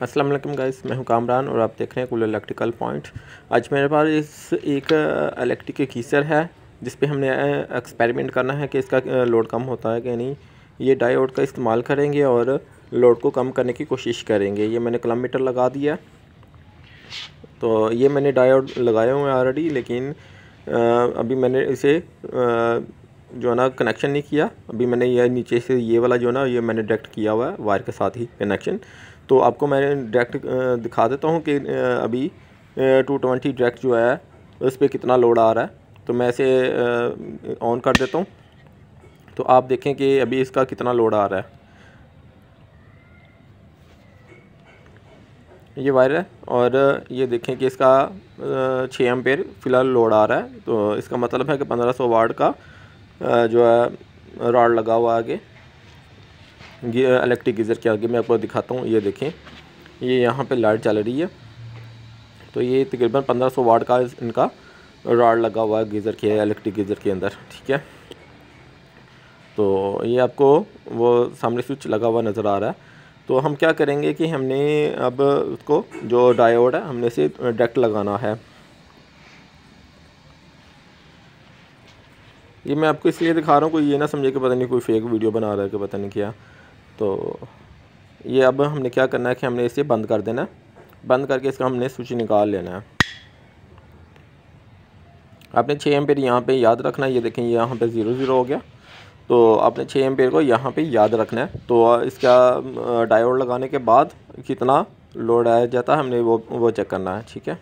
अस्सलाम वालेकुम गाइस, मैं हूं कामरान और आप देख रहे हैं कूल इलेक्ट्रिकल पॉइंट। आज मेरे पास एक इलेक्ट्रिक गीज़र है जिस पे हमने एक्सपेरिमेंट करना है कि इसका लोड कम होता है कि नहीं। ये डायोड का इस्तेमाल करेंगे और लोड को कम करने की कोशिश करेंगे। ये मैंने किलोमीटर लगा दिया, तो ये मैंने डायोड लगाए हुए हैं ऑलरेडी, लेकिन अभी मैंने इसे जो है ना कनेक्शन नहीं किया। अभी मैंने ये नीचे से ये वाला जो है ना ये मैंने डायरेक्ट किया हुआ है वायर के साथ ही कनेक्शन। तो आपको मैं डायरेक्ट दिखा देता हूँ कि अभी 220 डायरेक्ट जो है उस पर कितना लोड आ रहा है। तो मैं इसे ऑन कर देता हूँ, तो आप देखें कि अभी इसका कितना लोड आ रहा है। ये वायर है और ये देखें कि इसका 6 एम्पेयर फ़िलहाल लोड आ रहा है। तो इसका मतलब है कि 1500 वाट का जो है रॉड लगा हुआ आगे इलेक्ट्रिक गीज़र के आगे। मैं आपको दिखाता हूँ, ये देखें, ये यहाँ पे लाइट चल रही है। तो ये तकरीबन 1500 वाट का इनका रॉड लगा हुआ है गीज़र के, इलेक्ट्रिक गीज़र के अंदर, ठीक है। तो ये आपको वो सामने स्विच लगा हुआ नज़र आ रहा है। तो हम क्या करेंगे कि हमने अब उसको जो डायोड है हमने इसे डायरेक्ट लगाना है। ये मैं आपको इसलिए दिखा रहा हूँ, कोई ये ना समझे कि पता नहीं कोई फेक वीडियो बना रहा है कि पता नहीं क्या। तो ये अब हमने क्या करना है कि हमने इसे बंद कर देना है। बंद करके इसका हमने स्विच निकाल लेना है। आपने 6 एम्पेयर यहाँ पे याद रखना है। ये देखें, ये यहाँ पे 0 हो गया। तो आपने 6 एम्पेयर को यहाँ पे याद रखना है। तो इसका डायोड लगाने के बाद कितना लोड आया जाता है हमने वो चेक करना है, ठीक है।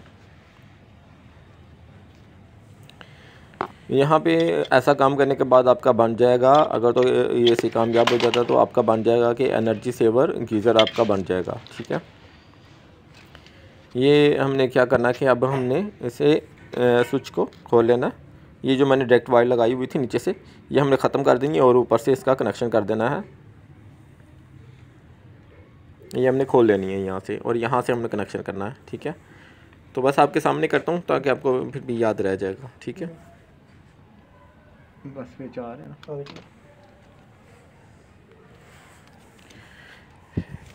यहाँ पे ऐसा काम करने के बाद आपका बन जाएगा, अगर तो ये से कामयाब हो जाता है तो आपका बन जाएगा कि एनर्जी सेवर गीज़र आपका बन जाएगा, ठीक है। ये हमने क्या करना है कि अब हमने इसे स्विच को खोल लेना। ये जो मैंने डायरेक्ट वायर लगाई हुई थी नीचे से, ये हमने ख़त्म कर देंगे और ऊपर से इसका कनेक्शन कर देना है। ये हमने खोल लेनी है यहाँ से, और यहाँ से हमने कनेक्शन करना है, ठीक है। तो बस आपके सामने करता हूँ ताकि आपको फिर भी याद रह जाएगा, ठीक है। बस में 4 है ना,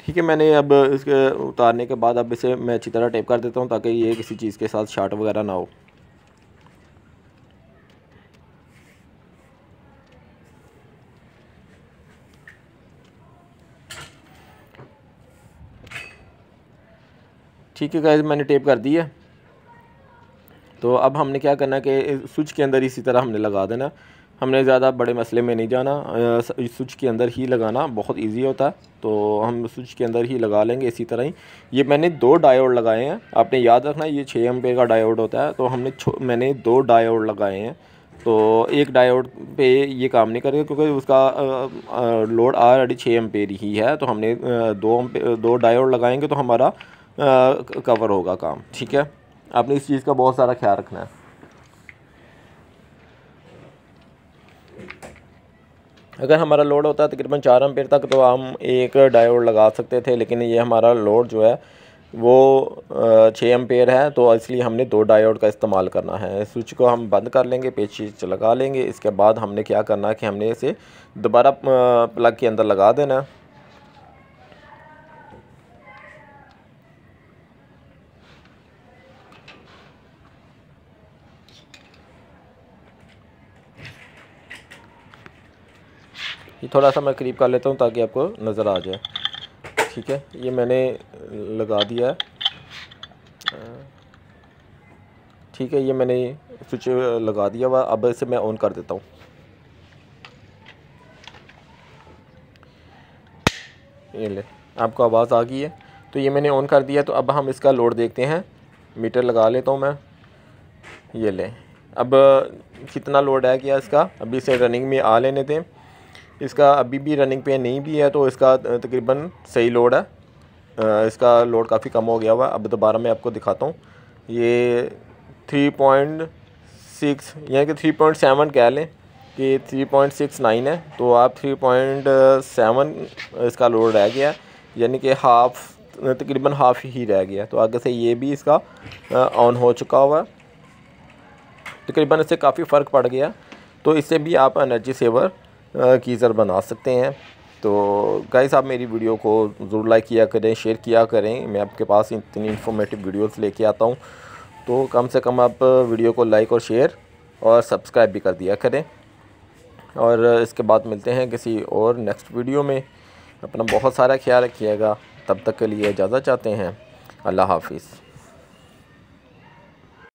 ठीक है। मैंने अब इसके उतारने के बाद अब इसे मैं अच्छी तरह टेप कर देता हूँ ताकि ये किसी चीज़ के साथ शॉर्ट वगैरह ना हो। ठीक है गाइस, मैंने टेप कर दी है। तो अब हमने क्या करना है कि स्विच के अंदर इसी तरह हमने लगा देना। हमने ज़्यादा बड़े मसले में नहीं जाना, स्विच के अंदर ही लगाना बहुत इजी होता है। तो हम स्विच के अंदर ही लगा लेंगे इसी तरह ही। ये मैंने 2 डायोड लगाए हैं, आपने याद रखना ये 6 एम्पेयर का डायोड होता है। तो मैंने 2 डायोड लगाए हैं। तो एक डायोड पे ये काम नहीं करेगा क्योंकि उसका लोड ऑलरेडी 6 एम्पेयर ही है। तो हमने 2 डायोड लगाएंगे तो हमारा कवर होगा काम, ठीक है। आपने इस चीज़ का बहुत सारा ख्याल रखना है। अगर हमारा लोड होता है तकरीबन 4 एम्पेयर तक तो हम एक डायोड लगा सकते थे, लेकिन ये हमारा लोड जो है वो 6 एम्पेयर है, तो इसलिए हमने 2 डायोड का इस्तेमाल करना है। स्विच को हम बंद कर लेंगे, पेच लगा लेंगे। इसके बाद हमने क्या करना है कि हमने इसे दोबारा प्लग के अंदर लगा देना है। ये थोड़ा सा मैं करीब कर लेता हूँ ताकि आपको नज़र आ जाए, ठीक है। ये मैंने लगा दिया है, ठीक है। ये मैंने स्विच लगा दिया हुआ। अब इसे मैं ऑन कर देता हूँ। ये ले, आपको आवाज़ आ गई है। तो ये मैंने ऑन कर दिया। तो अब हम इसका लोड देखते हैं। मीटर लगा लेता हूँ मैं। ये ले, अब कितना लोड है क्या इसका, अभी इसे रनिंग में आ लेने दें। इसका अभी भी रनिंग पे नहीं भी है, तो इसका तकरीबन सही लोड है। इसका लोड काफ़ी कम हो गया हुआ। अब दोबारा मैं आपको दिखाता हूँ। ये 3.6 यानी कि 3.7 कह लें कि 3.69 है। तो आप 3.7 इसका लोड रह गया, यानी कि तकरीबन हाफ ही रह गया। तो आगे से ये भी इसका ऑन हो चुका हुआ है। तकरीबन इससे काफ़ी फ़र्क पड़ गया। तो इससे भी आप एनर्जी सेवर गीज़र बना सकते हैं। तो गाइस आप मेरी वीडियो को ज़रूर लाइक किया करें, शेयर किया करें। मैं आपके पास इतनी इन्फॉर्मेटिव वीडियोस लेके आता हूँ, तो कम से कम आप वीडियो को लाइक और शेयर और सब्सक्राइब भी कर दिया करें। और इसके बाद मिलते हैं किसी और नेक्स्ट वीडियो में। अपना बहुत सारा ख्याल रखिएगा। तब तक के लिए इजाज़त चाहते हैं। अल्लाह हाफिज़।